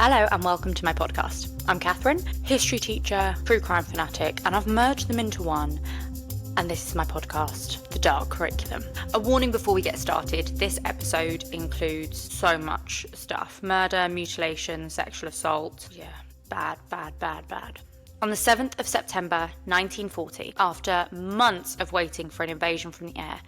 Hello and welcome to my podcast. I'm Catherine, history teacher, true crime fanatic, and I've merged them into one. And this is my podcast, The Dark Curriculum. A warning before we get started, this episode includes so much stuff. Murder, mutilation, sexual assault. Yeah, bad. On the 7th of September 1940, after months of waiting for an invasion from the air,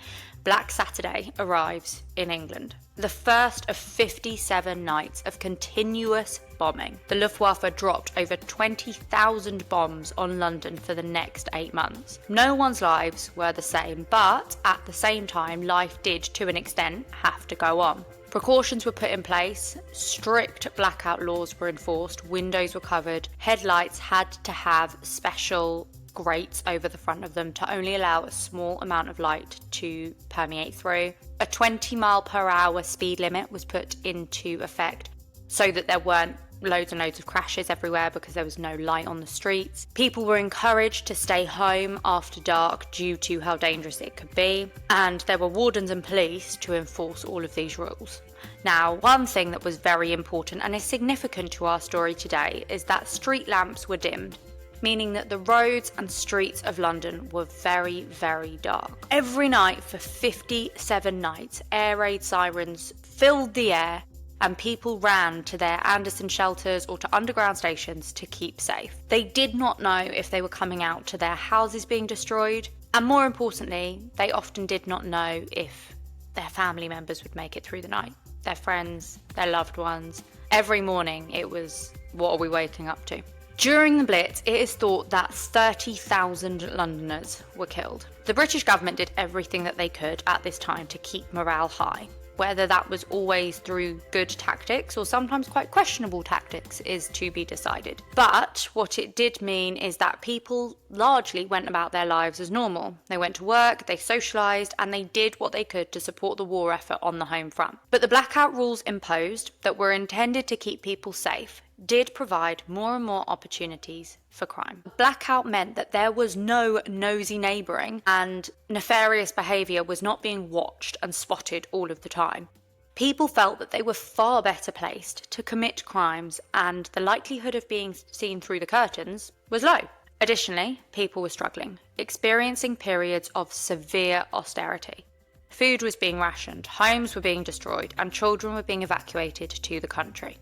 Black Saturday arrives in England. The first of 57 nights of continuous bombing. The Luftwaffe dropped over 20,000 bombs on London for the next 8 months. No one's lives were the same, but at the same time, life did, to an extent, have to go on. Precautions were put in place, strict blackout laws were enforced, windows were covered, headlights had to have special grates over the front of them to only allow a small amount of light to permeate through. A 20-mile-per-hour speed limit was put into effect so that there weren't loads and loads of crashes everywhere because there was no light on the streets. People were encouraged to stay home after dark due to how dangerous it could be, and there were wardens and police to enforce all of these rules. Now, one thing that was very important and is significant to our story today is that street lamps were dimmed, meaning that the roads and streets of London were very, very dark. Every night for 57 nights, air raid sirens filled the air and people ran to their Anderson shelters or to underground stations to keep safe. They did not know if they were coming out to their houses being destroyed, and more importantly, they often did not know if their family members would make it through the night. Their friends, their loved ones. Every morning it was, what are we waking up to? During the Blitz, it is thought that 30,000 Londoners were killed. The British government did everything that they could at this time to keep morale high. Whether that was always through good tactics or sometimes quite questionable tactics is to be decided. But what it did mean is that people largely went about their lives as normal. They went to work, they socialised, and they did what they could to support the war effort on the home front. But the blackout rules imposed that were intended to keep people safe did provide more and more opportunities for crime. Blackout meant that there was no nosy neighbouring and nefarious behaviour was not being watched and spotted all of the time. People felt that they were far better placed to commit crimes and the likelihood of being seen through the curtains was low. Additionally, people were struggling, experiencing periods of severe austerity. Food was being rationed, homes were being destroyed, and children were being evacuated to the country.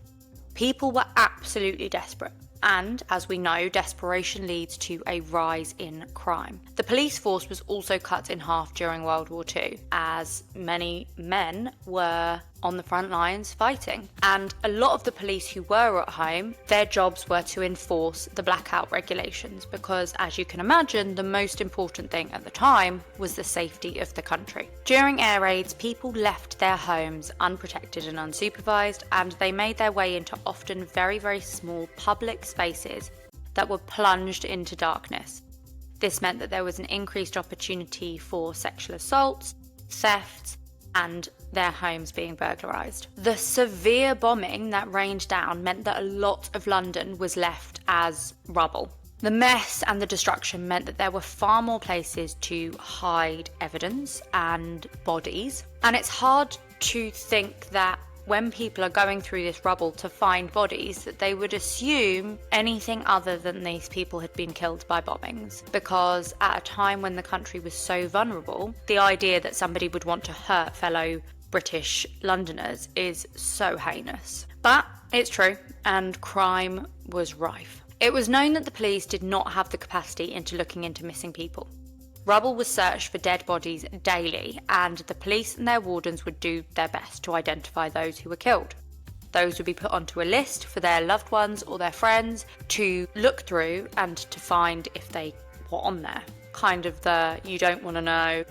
People were absolutely desperate, and as we know, desperation leads to a rise in crime. The police force was also cut in half during World War II, as many men were on the front lines fighting. And a lot of the police who were at home, their jobs were to enforce the blackout regulations because, as you can imagine, the most important thing at the time was the safety of the country. During air raids, people left their homes unprotected and unsupervised, and they made their way into often very, very small public spaces that were plunged into darkness. This meant that there was an increased opportunity for sexual assaults, thefts, and their homes being burglarised. The severe bombing that rained down meant that a lot of London was left as rubble. The mess and the destruction meant that there were far more places to hide evidence and bodies. And it's hard to think that when people are going through this rubble to find bodies, that they would assume anything other than these people had been killed by bombings. Because at a time when the country was so vulnerable, the idea that somebody would want to hurt fellow British Londoners is so heinous. But it's true, and crime was rife. It was known that the police did not have the capacity into looking into missing people. Rubble was searched for dead bodies daily, and the police and their wardens would do their best to identify those who were killed. Those would be put onto a list for their loved ones or their friends to look through and to find if they were on there. Kind of the you don't want to know,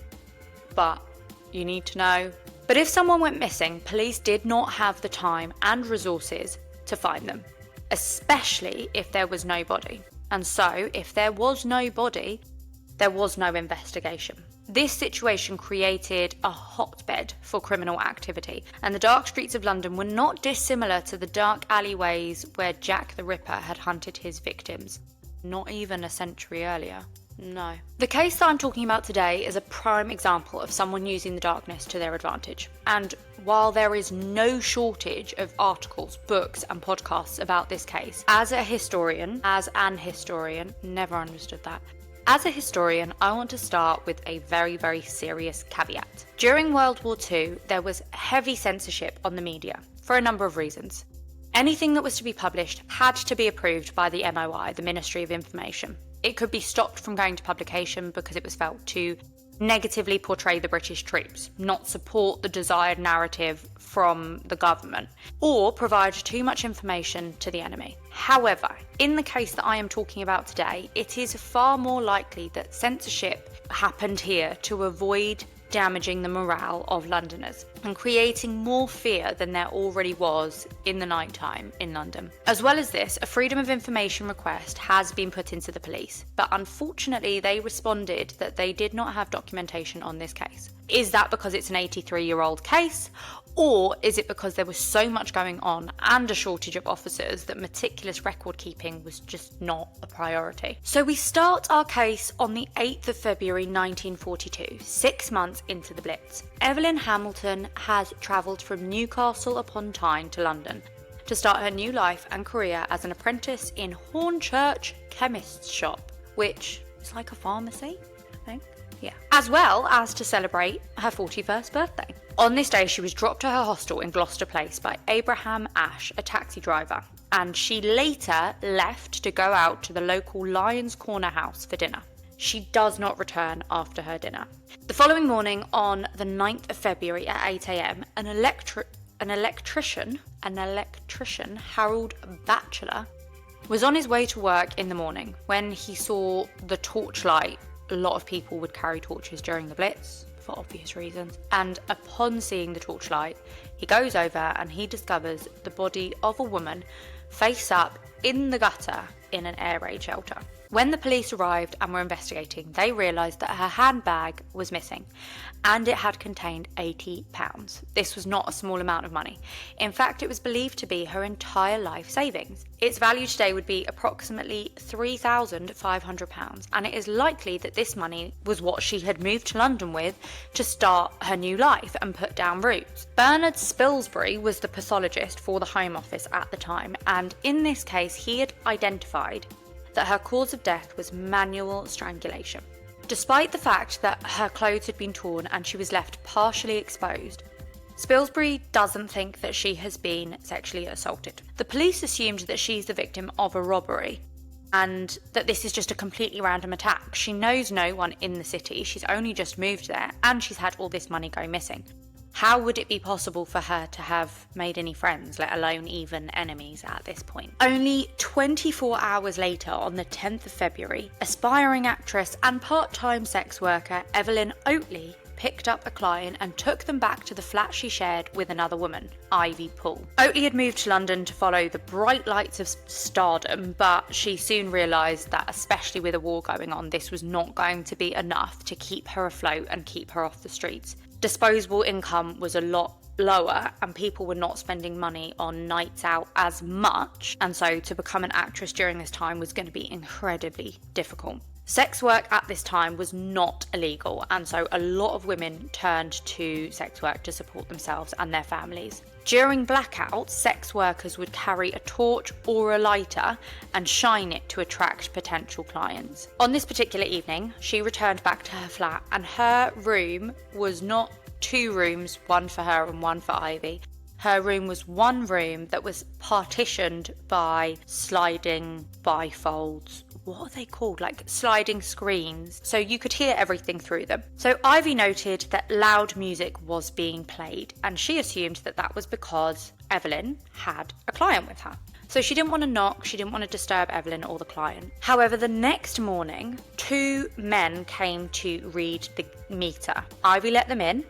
but you need to know. But if someone went missing, police did not have the time and resources to find them, especially if there was no body. And so, if there was no body, there was no investigation. This situation created a hotbed for criminal activity, and the dark streets of London were not dissimilar to the dark alleyways where Jack the Ripper had hunted his victims, not even a century earlier. No. The case that I'm talking about today is a prime example of someone using the darkness to their advantage. And while there is no shortage of articles, books, and podcasts about this case, as an historian, never understood that. As a historian, I want to start with a very, very serious caveat. During World War II, there was heavy censorship on the media for a number of reasons. Anything that was to be published had to be approved by the MOI, the Ministry of Information. It could be stopped from going to publication because it was felt to negatively portray the British troops, not support the desired narrative from the government, or provide too much information to the enemy. However, in the case that I am talking about today, it is far more likely that censorship happened here to avoid damaging the morale of Londoners and creating more fear than there already was in the nighttime in London. As well as this, a freedom of information request has been put into the police, but unfortunately they responded that they did not have documentation on this case. Is that because it's an 83-year-old case, or is it because there was so much going on and a shortage of officers that meticulous record keeping was just not a priority? So we start our case on the 8th of February 1942, 6 months into the Blitz. Evelyn Hamilton has travelled from Newcastle upon Tyne to London to start her new life and career as an apprentice in Hornchurch Chemist's Shop, which is like a pharmacy, I think. Yeah. As well as to celebrate her 41st birthday. On this day, she was dropped to her hostel in Gloucester Place by Abraham Ash, a taxi driver, and she later left to go out to the local Lions Corner house for dinner. She does not return after her dinner. The following morning, on the 9th of February at 8 a.m, an electrician, Harold Batchelor, was on his way to work in the morning when he saw the torchlight. A lot of people would carry torches during the Blitz, for obvious reasons. And upon seeing the torchlight, he goes over and he discovers the body of a woman face up in the gutter in an air raid shelter. When the police arrived and were investigating, they realised that her handbag was missing and it had contained £80. This was not a small amount of money. In fact, it was believed to be her entire life savings. Its value today would be approximately £3,500, and it is likely that this money was what she had moved to London with to start her new life and put down roots. Bernard Spilsbury was the pathologist for the Home Office at the time, and in this case he had identified that her cause of death was manual strangulation. Despite the fact that her clothes had been torn and she was left partially exposed, Spilsbury doesn't think that she has been sexually assaulted. The police assumed that she's the victim of a robbery and that this is just a completely random attack. She knows no one in the city, she's only just moved there, and she's had all this money go missing. How would it be possible for her to have made any friends, let alone even enemies at this point? Only 24 hours later, on the 10th of February, aspiring actress and part-time sex worker Evelyn Oatley picked up a client and took them back to the flat she shared with another woman, Ivy Poole. Oatley had moved to London to follow the bright lights of stardom, but she soon realised that, especially with a war going on, this was not going to be enough to keep her afloat and keep her off the streets. Disposable income was a lot lower and people were not spending money on nights out as much, and so to become an actress during this time was going to be incredibly difficult. Sex work at this time was not illegal, and so a lot of women turned to sex work to support themselves and their families. During Blackout, sex workers would carry a torch or a lighter and shine it to attract potential clients. On this particular evening, she returned back to her flat, and her room was not 2 rooms, one for her and one for Ivy. Her room was one room that was partitioned by sliding bifolds. What are they called? Like sliding screens. So you could hear everything through them. So Ivy noted that loud music was being played, and she assumed that that was because Evelyn had a client with her. So she didn't want to knock, she didn't want to disturb Evelyn or the client. However, the next morning, 2 men came to read the meter. Ivy let them in,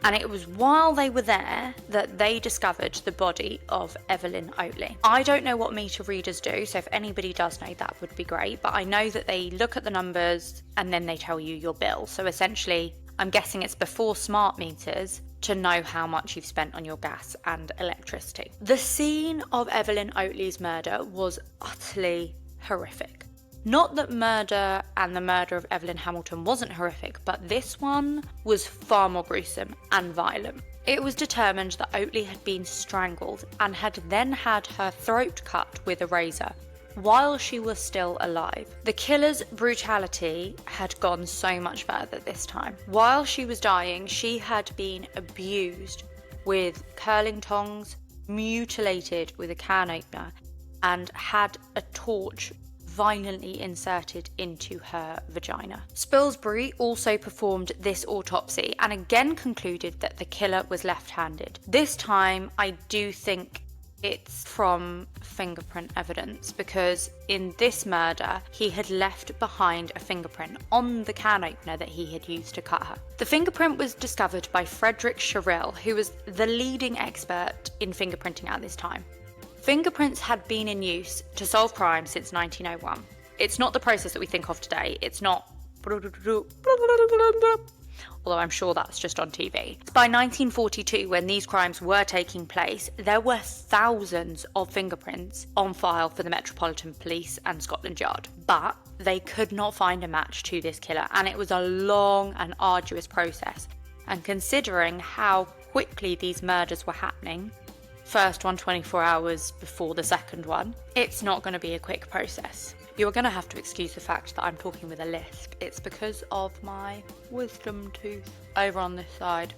and it was while they were there that they discovered the body of Evelyn Oatley. I don't know what meter readers do, so if anybody does know, that would be great, but I know that they look at the numbers and then they tell you your bill. So essentially, I'm guessing it's before smart meters to know how much you've spent on your gas and electricity. The scene of Evelyn Oatley's murder was utterly horrific. Not that murder and the murder of Evelyn Hamilton wasn't horrific, but this one was far more gruesome and violent. It was determined that Oatley had been strangled and had then had her throat cut with a razor while she was still alive. The killer's brutality had gone so much further this time. While she was dying, she had been abused with curling tongs, mutilated with a can opener, and had a torch violently inserted into her vagina. Spilsbury also performed this autopsy and again concluded that the killer was left-handed. This time, I do think it's from fingerprint evidence, because in this murder, he had left behind a fingerprint on the can opener that he had used to cut her. The fingerprint was discovered by Frederick Sherrill, who was the leading expert in fingerprinting at this time. Fingerprints had been in use to solve crime since 1901. It's not the process that we think of today. It's not, although I'm sure that's just on TV. By 1942, when these crimes were taking place, there were thousands of fingerprints on file for the Metropolitan Police and Scotland Yard. But they could not find a match to this killer, and it was a long and arduous process. And considering how quickly these murders were happening, first one 24 hours before the second one, it's not going to be a quick process. You're going to have to excuse the fact that I'm talking with a lisp. It's because of my wisdom tooth over on this side.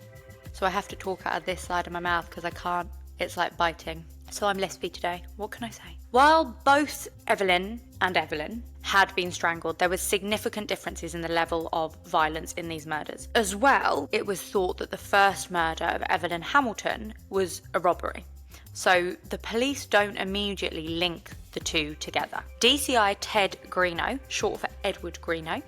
So I have to talk out of this side of my mouth because I can't. It's like biting. So I'm lispy today. What can I say? While both Evelyn and Evelyn had been strangled, there was significant differences in the level of violence in these murders. As well, it was thought that the first murder of Evelyn Hamilton was a robbery. So the police don't immediately link the two together. DCI Ted Greeno, short for Edward Greeno,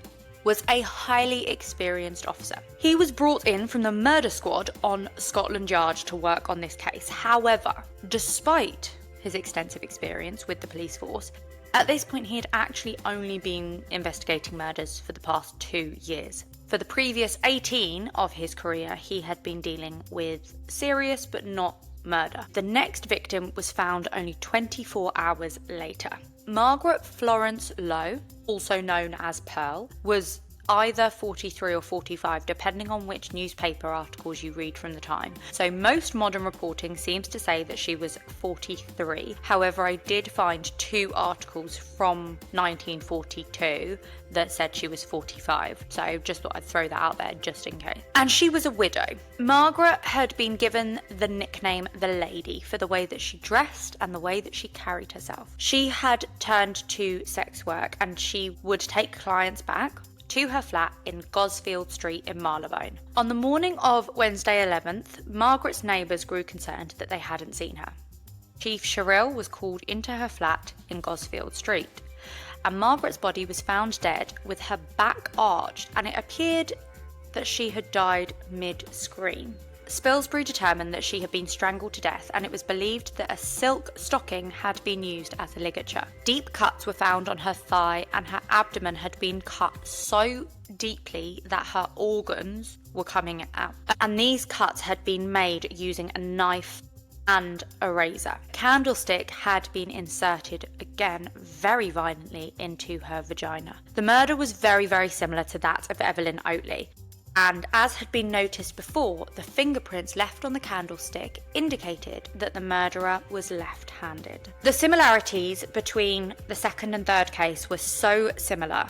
was a highly experienced officer. He was brought in from the murder squad on Scotland Yard to work on this case. However, despite his extensive experience with the police force, at this point he had actually only been investigating murders for the past 2 years. For the previous 18 of his career, he had been dealing with serious but not murder. The next victim was found only 24 hours later. Margaret Florence Lowe, also known as Pearl, was either 43 or 45, depending on which newspaper articles you read from the time. So most modern reporting seems to say that she was 43. However, I did find 2 articles from 1942 that said she was 45. So I just thought I'd throw that out there just in case. And she was a widow. Margaret had been given the nickname The Lady for the way that she dressed and the way that she carried herself. She had turned to sex work and she would take clients back to her flat in Gosfield Street in Marylebone. On the morning of Wednesday 11th, Margaret's neighbours grew concerned that they hadn't seen her. Chief Sherrill was called into her flat in Gosfield Street, and Margaret's body was found dead with her back arched, and it appeared that she had died mid-scream. Spilsbury determined that she had been strangled to death, and it was believed that a silk stocking had been used as a ligature. Deep cuts were found on her thigh, and her abdomen had been cut so deeply that her organs were coming out. And these cuts had been made using a knife and a razor. A candlestick had been inserted, again very violently, into her vagina. The murder was very, very similar to that of Evelyn Oatley. And as had been noticed before, the fingerprints left on the candlestick indicated that the murderer was left-handed. The similarities between the second and third case were so similar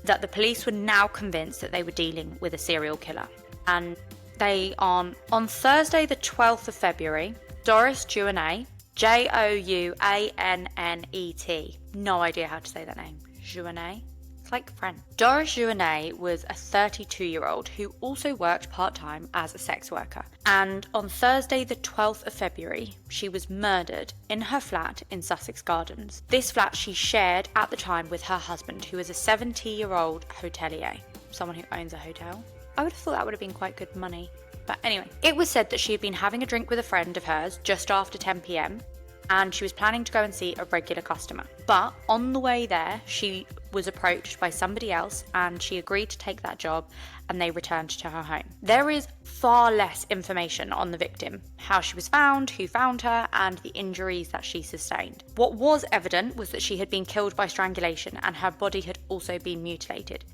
that the police were now convinced that they were dealing with a serial killer. And they, on Thursday the 12th of February, Doris Jouanet, Jouannet, no idea how to say that name, Jouanet? It's like French. Doris Jouanet was a 32-year-old who also worked part-time as a sex worker. And on Thursday the 12th of February, she was murdered in her flat in Sussex Gardens. This flat she shared at the time with her husband, who was a 70-year-old hotelier, someone who owns a hotel. I would have thought that would have been quite good money. But anyway, it was said that she had been having a drink with a friend of hers just after 10 p.m, and she was planning to go and see a regular customer. But on the way there, she was approached by somebody else and she agreed to take that job, and they returned to her home. There is far less information on the victim, how she was found, who found her, and the injuries that she sustained. What was evident was that she had been killed by strangulation and her body had also been mutilated.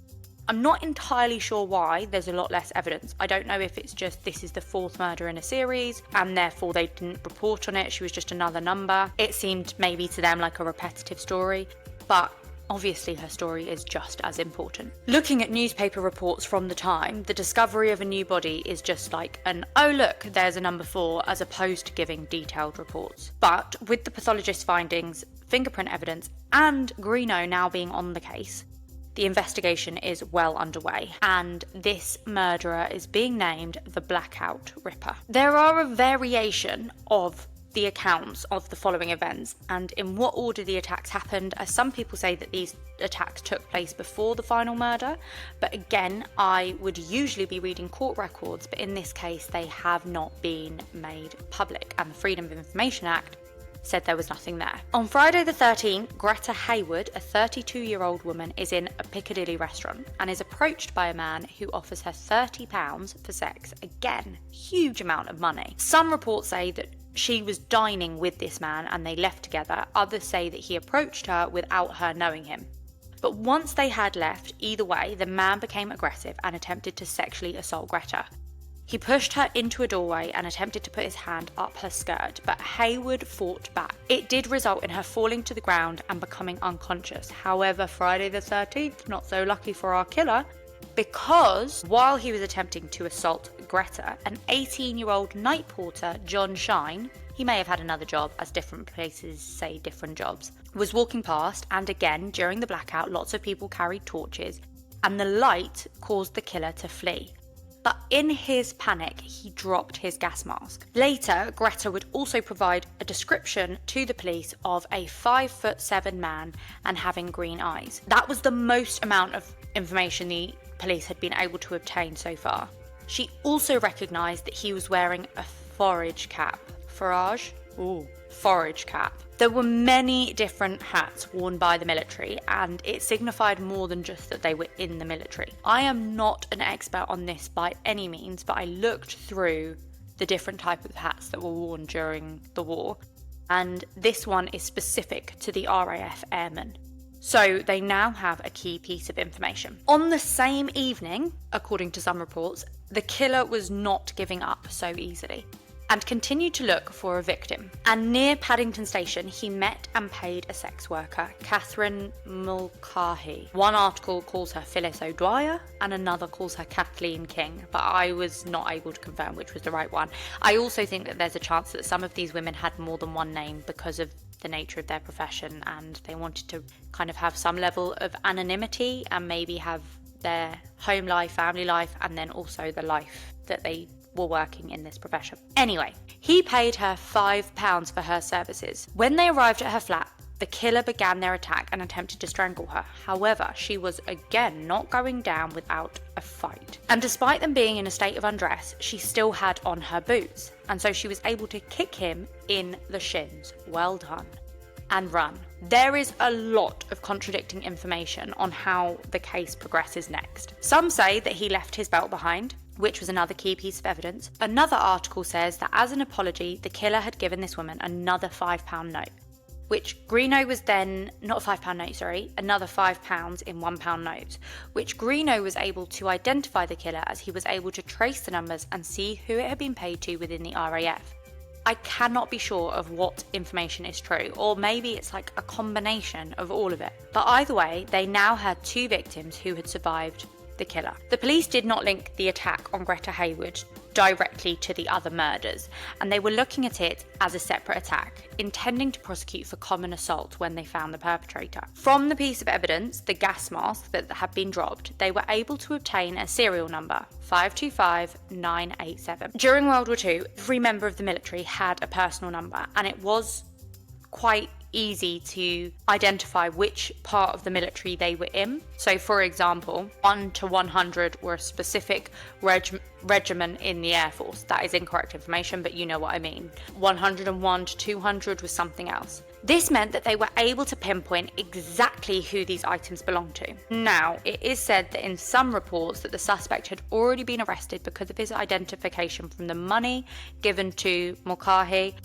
I'm not entirely sure why there's a lot less evidence. I don't know if it's just this is the 4th murder in a series and therefore they didn't report on it. She was just another number. It seemed maybe to them like a repetitive story, but obviously her story is just as important. Looking at newspaper reports from the time, the discovery of a new body is just like an, oh look, there's a number 4, as opposed to giving detailed reports. But with the pathologist's findings, fingerprint evidence, and Greeno now being on the case, the investigation is well underway, and this murderer is being named the Blackout Ripper. There are a variation of the accounts of the following events and in what order the attacks happened, as some people say that these attacks took place before the final murder, but again, I would usually be reading court records, but in this case they have not been made public, and the Freedom of Information Act said there was nothing there. On Friday the 13th, Greta Haywood, a 32-year-old woman, is in a Piccadilly restaurant and is approached by a man who offers her £30 for sex. Again, huge amount of money. Some reports say that she was dining with this man and they left together. Others say that he approached her without her knowing him. But once they had left, either way, the man became aggressive and attempted to sexually assault Greta. He pushed her into a doorway and attempted to put his hand up her skirt, but Haywood fought back. It did result in her falling to the ground and becoming unconscious. However, Friday the 13th, not so lucky for our killer, because while he was attempting to assault Greta, an 18-year-old night porter, John Shine, he may have had another job, as different places say different jobs, was walking past, and again, during the blackout, lots of people carried torches, and the light caused the killer to flee. But in his panic, he dropped his gas mask. Later, Greta would also provide a description to the police of a 5'7" man and having green eyes. That was the most amount of information the police had been able to obtain so far. She also recognised that he was wearing a forage cap. Forage? Ooh. Forage cap. There were many different hats worn by the military, and it signified more than just that they were in the military. I am not an expert on this by any means, but I looked through the different type of hats that were worn during the war, and this one is specific to the RAF airmen. So they now have a key piece of information. On the same evening, according to some reports, the killer was not giving up so easily and continued to look for a victim. And near Paddington Station, he met and paid a sex worker, Catherine Mulcahy. One article calls her Phyllis O'Dwyer and another calls her Kathleen King, but I was not able to confirm which was the right one. I also think that there's a chance that some of these women had more than one name because of the nature of their profession, and they wanted to kind of have some level of anonymity and maybe have their home life, family life, and then also the life that they were working in this profession. Anyway, he paid her £5 for her services. When they arrived at her flat, the killer began their attack and attempted to strangle her. However, she was again not going down without a fight. And despite them being in a state of undress, she still had on her boots, and so she was able to kick him in the shins. Well done. And run. There is a lot of contradicting information on how the case progresses next. Some say that he left his belt behind, which was another key piece of evidence. Another article says that as an apology, the killer had given this woman another £5 note, which Greeno was then, not a £5 note, sorry, another £5 in £1 notes, which Greeno was able to identify the killer as he was able to trace the numbers and see who it had been paid to within the RAF. I cannot be sure of what information is true, or maybe it's like a combination of all of it. But either way, they now had 2 victims who had survived the killer. The police did not link the attack on Greta Haywood directly to the other murders, and they were looking at it as a separate attack, intending to prosecute for common assault when they found the perpetrator. From the piece of evidence, the gas mask that had been dropped, they were able to obtain a serial number, 525987. During World War II, every member of the military had a personal number, and it was quite easy to identify which part of the military they were in. So for example, 1 to 100 were a specific regiment in the Air Force. That is incorrect information, but you know what I mean. 101 to 200 was something else. This meant that they were able to pinpoint exactly who these items belonged to. Now, it is said that in some reports that the suspect had already been arrested because of his identification from the money given to Mulcahy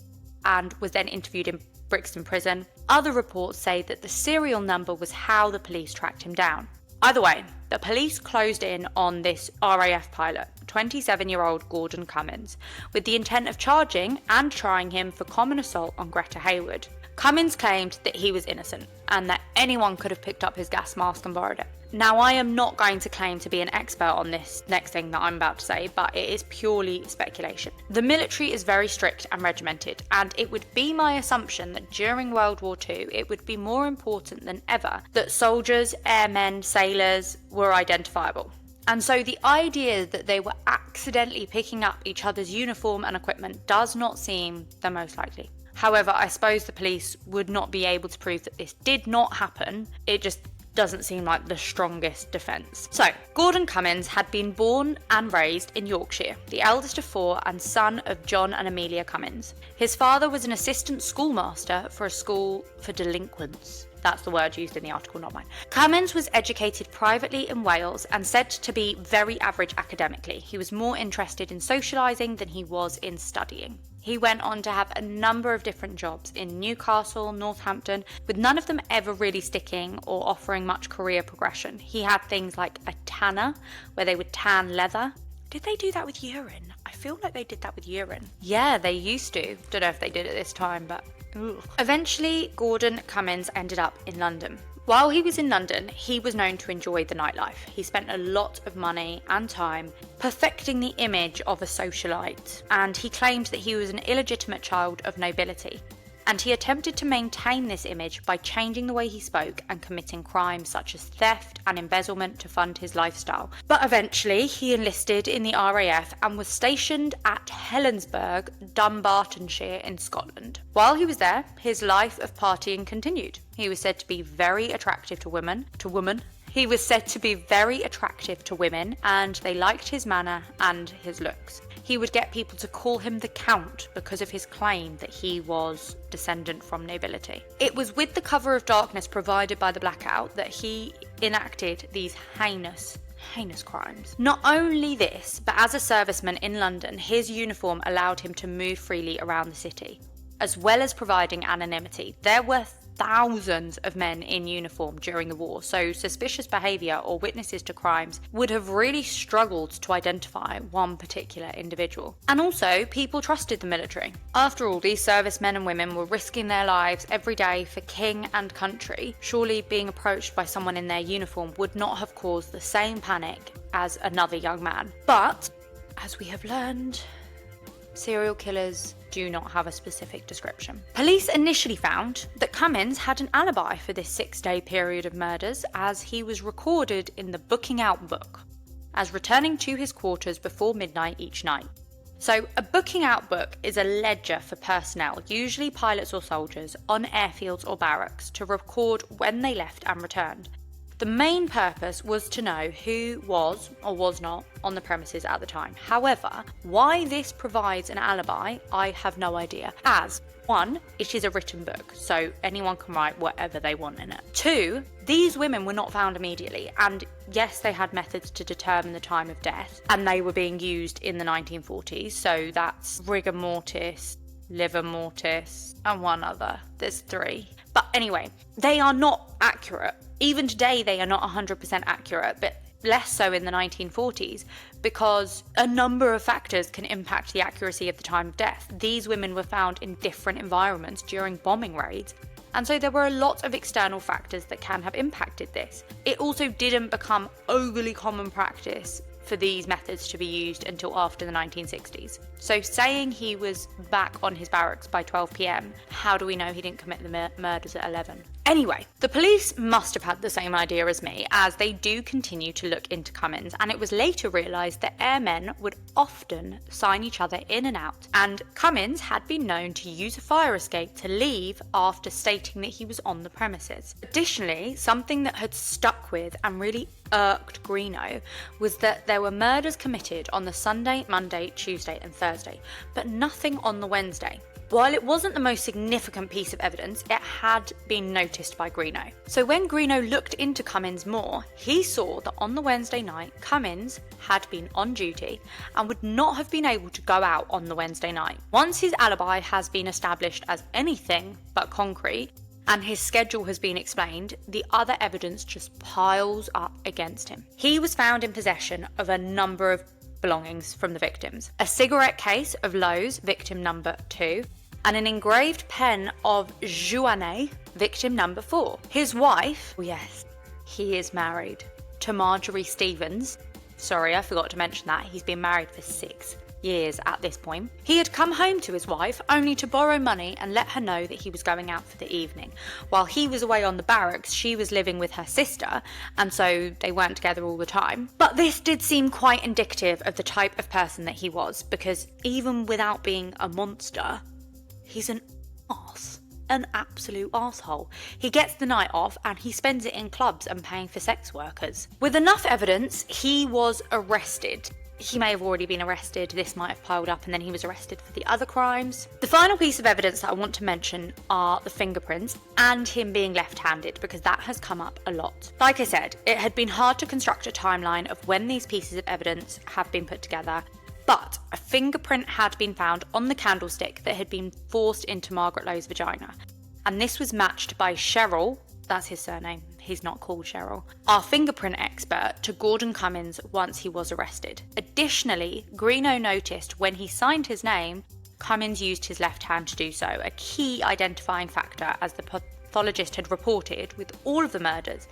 and was then interviewed in Brixton prison. Other reports say that the serial number was how the police tracked him down. Either way, the police closed in on this RAF pilot, 27-year-old Gordon Cummins, with the intent of charging and trying him for common assault on Greta Hayward. Cummins claimed that he was innocent and that anyone could have picked up his gas mask and borrowed it. Now, I am not going to claim to be an expert on this next thing that I'm about to say, but it is purely speculation. The military is very strict and regimented, and it would be my assumption that during World War II, it would be more important than ever that soldiers, airmen, sailors were identifiable. And so the idea that they were accidentally picking up each other's uniform and equipment does not seem the most likely. However, I suppose the police would not be able to prove that this did not happen. It just doesn't seem like the strongest defence. So, Gordon Cummins had been born and raised in Yorkshire, the eldest of four and son of John and Amelia Cummins. His father was an assistant schoolmaster for a school for delinquents. That's the word used in the article, not mine. Cummins was educated privately in Wales and said to be very average academically. He was more interested in socialising than he was in studying. He went on to have a number of different jobs in Newcastle, Northampton, with none of them ever really sticking or offering much career progression. He had things like a tanner, where they would tan leather. Did they do that with urine? I feel like they did that with urine. Yeah, they used to. Don't know if they did it this time, but... Ugh. Eventually, Gordon Cummins ended up in London. While he was in London, he was known to enjoy the nightlife. He spent a lot of money and time perfecting the image of a socialite, and he claimed that he was an illegitimate child of nobility. And he attempted to maintain this image by changing the way he spoke and committing crimes such as theft and embezzlement to fund his lifestyle. But eventually, he enlisted in the RAF and was stationed at Helensburgh, Dunbartonshire in Scotland. While he was there, his life of partying continued. He was said to be very attractive to women. He was said to be very attractive to women, and they liked his manner and his looks. He would get people to call him the Count because of his claim that he was descendant from nobility. It was with the cover of darkness provided by the Blackout that he enacted these heinous crimes. Not only this, but as a serviceman in London, his uniform allowed him to move freely around the city. As well as providing anonymity, there were thousands of men in uniform during the war, so suspicious behaviour or witnesses to crimes would have really struggled to identify one particular individual. And also, people trusted the military. After all, these servicemen and women were risking their lives every day for king and country. Surely being approached by someone in their uniform would not have caused the same panic as another young man. But, as we have learned, serial killers do not have a specific description. Police initially found that Cummins had an alibi for this 6-day period of murders, as he was recorded in the booking out book as returning to his quarters before midnight each night. So a booking out book is a ledger for personnel, usually pilots or soldiers, on airfields or barracks to record when they left and returned. The main purpose was to know who was or was not on the premises at the time. However, why this provides an alibi, I have no idea. As, 1, it is a written book, so anyone can write whatever they want in it. 2, these women were not found immediately, and yes, they had methods to determine the time of death, and they were being used in the 1940s, so that's rigor mortis, liver mortis, and one other. There's 3. But anyway, they are not accurate. Even today, they are not 100% accurate, but less so in the 1940s, because a number of factors can impact the accuracy of the time of death. These women were found in different environments during bombing raids, and so there were a lot of external factors that can have impacted this. It also didn't become overly common practice for these methods to be used until after the 1960s. So saying he was back on his barracks by 12 p.m, how do we know he didn't commit the murders at 11? Anyway, the police must have had the same idea as me, as they do continue to look into Cummins, and it was later realised that airmen would often sign each other in and out, and Cummins had been known to use a fire escape to leave after stating that he was on the premises. Additionally, something that had stuck with and really irked Greeno was that there were murders committed on the Sunday, Monday, Tuesday and Thursday, but nothing on the Wednesday. While it wasn't the most significant piece of evidence, it had been noticed by Greenough. So when Greenough looked into Cummins more, he saw that on the Wednesday night, Cummins had been on duty and would not have been able to go out on the Wednesday night. Once his alibi has been established as anything but concrete, and his schedule has been explained, the other evidence just piles up against him. He was found in possession of a number of belongings from the victims. A cigarette case of Lowe's, victim number 2, and an engraved pen of Joanne, victim number 4. His wife, yes, he is married to Marjorie Stevens. Sorry, I forgot to mention that. He's been married for 6 years at this point. He had come home to his wife only to borrow money and let her know that he was going out for the evening. While he was away on the barracks, she was living with her sister, and so they weren't together all the time. But this did seem quite indicative of the type of person that he was, because even without being a monster, he's an arse. An absolute arsehole. He gets the night off and he spends it in clubs and paying for sex workers. With enough evidence, he was arrested. He may have already been arrested, this might have piled up, and then he was arrested for the other crimes. The final piece of evidence that I want to mention are the fingerprints and him being left-handed, because that has come up a lot. Like I said, it had been hard to construct a timeline of when these pieces of evidence have been put together, but a fingerprint had been found on the candlestick that had been forced into Margaret Lowe's vagina, and this was matched by Cheryl, that's his surname, he's not called Cheryl, our fingerprint expert, to Gordon Cummins once he was arrested. Additionally, Greenough noticed when he signed his name, Cummins used his left hand to do so, a key identifying factor, as the pathologist had reported with all of the murders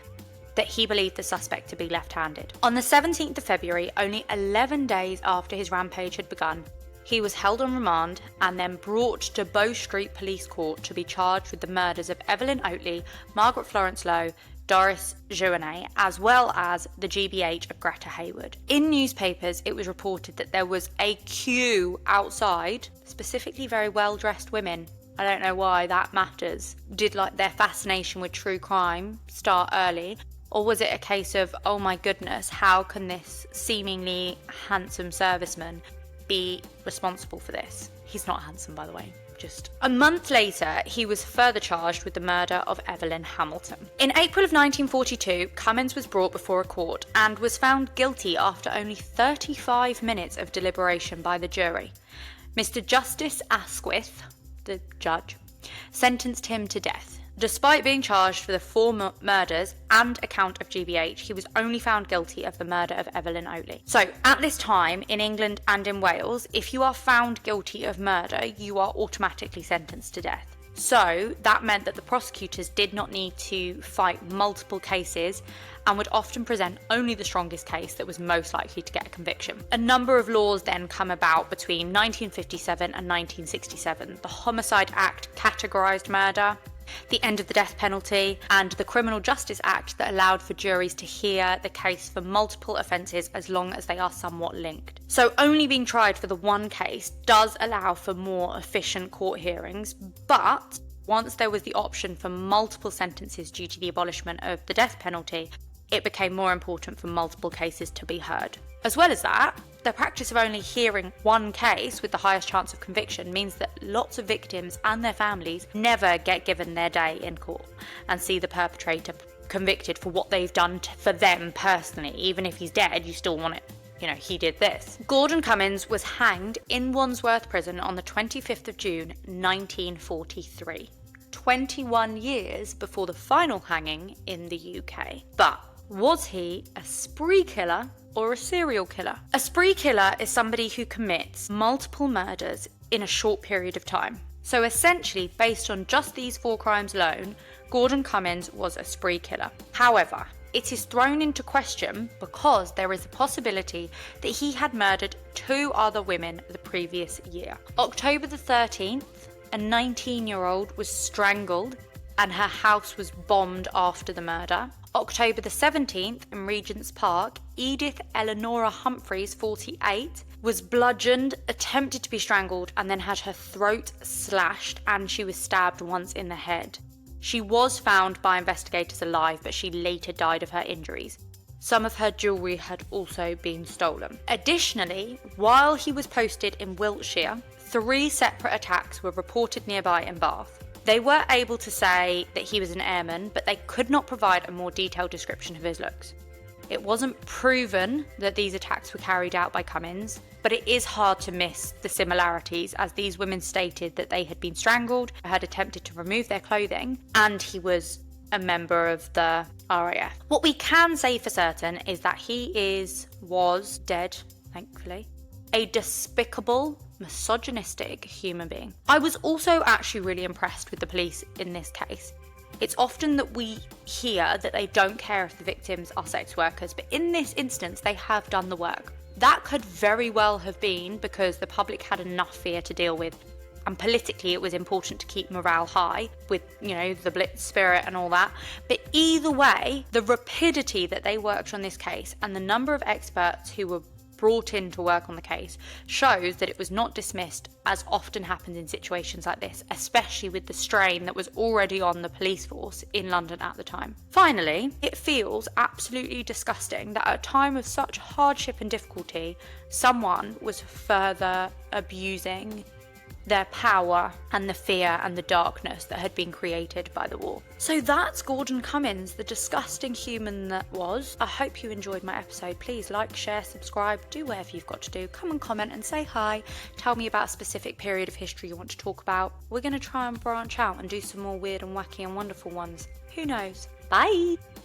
that he believed the suspect to be left-handed. On the 17th of February, only 11 days after his rampage had begun, he was held on remand and then brought to Bow Street Police Court to be charged with the murders of Evelyn Oatley, Margaret Florence Lowe, Doris Joanne, as well as the GBH of Greta Hayward. In newspapers, it was reported that there was a queue outside, specifically very well-dressed women. I don't know why that matters. Did like their fascination with true crime start early? Or was it a case of, oh my goodness, how can this seemingly handsome serviceman be responsible for this? He's not handsome, by the way. Just a month later, he was further charged with the murder of Evelyn Hamilton. In April of 1942, Cummins was brought before a court and was found guilty after only 35 minutes of deliberation by the jury. Mr. Justice Asquith, the judge, sentenced him to death. Despite being charged for the 4 murders and a count of GBH, he was only found guilty of the murder of Evelyn Oatley. So, at this time, in England and in Wales, if you are found guilty of murder, you are automatically sentenced to death. So, that meant that the prosecutors did not need to fight multiple cases and would often present only the strongest case that was most likely to get a conviction. A number of laws then come about between 1957 and 1967. The Homicide Act categorised murder, the end of the death penalty, and the Criminal Justice Act that allowed for juries to hear the case for multiple offences as long as they are somewhat linked. So only being tried for the one case does allow for more efficient court hearings, but once there was the option for multiple sentences due to the abolishment of the death penalty, it became more important for multiple cases to be heard. As well as that, the practice of only hearing one case with the highest chance of conviction means that lots of victims and their families never get given their day in court and see the perpetrator convicted for what they've done for them personally. Even if he's dead, you still want it. You know, he did this. Gordon Cummins was hanged in Wandsworth Prison on the 25th of June, 1943. 21 years before the final hanging in the UK. But was he a spree killer or a serial killer? A spree killer is somebody who commits multiple murders in a short period of time. So essentially, based on just these 4 crimes alone, Gordon Cummins was a spree killer. However, it is thrown into question because there is a possibility that he had murdered 2 other women the previous year. October the 13th, a 19-year-old was strangled and her house was bombed after the murder. October the 17th, in Regent's Park, Edith Eleanora Humphreys, 48, was bludgeoned, attempted to be strangled, and then had her throat slashed, and she was stabbed once in the head. She was found by investigators alive, but she later died of her injuries. Some of her jewellery had also been stolen. Additionally, while he was posted in Wiltshire, 3 separate attacks were reported nearby in Bath. They were able to say that he was an airman, but they could not provide a more detailed description of his looks. It wasn't proven that these attacks were carried out by Cummins, but it is hard to miss the similarities, as these women stated that they had been strangled, had attempted to remove their clothing, and he was a member of the RAF. What we can say for certain is that he was dead, thankfully, a despicable, misogynistic human being. I was also actually really impressed with the police in this case. It's often that we hear that they don't care if the victims are sex workers, but in this instance, they have done the work. That could very well have been because the public had enough fear to deal with, and politically it was important to keep morale high with, the Blitz spirit and all that. But either way, the rapidity that they worked on this case and the number of experts who were brought in to work on the case shows that it was not dismissed, as often happens in situations like this, especially with the strain that was already on the police force in London at the time. Finally, it feels absolutely disgusting that at a time of such hardship and difficulty, someone was further abusing their power and the fear and the darkness that had been created by the war. So that's Gordon Cummins, the disgusting human that was. I hope you enjoyed my episode. Please like, share, subscribe, do whatever you've got to do. Come and comment and say hi. Tell me about a specific period of history you want to talk about. We're going to try and branch out and do some more weird and wacky and wonderful ones. Who knows? Bye!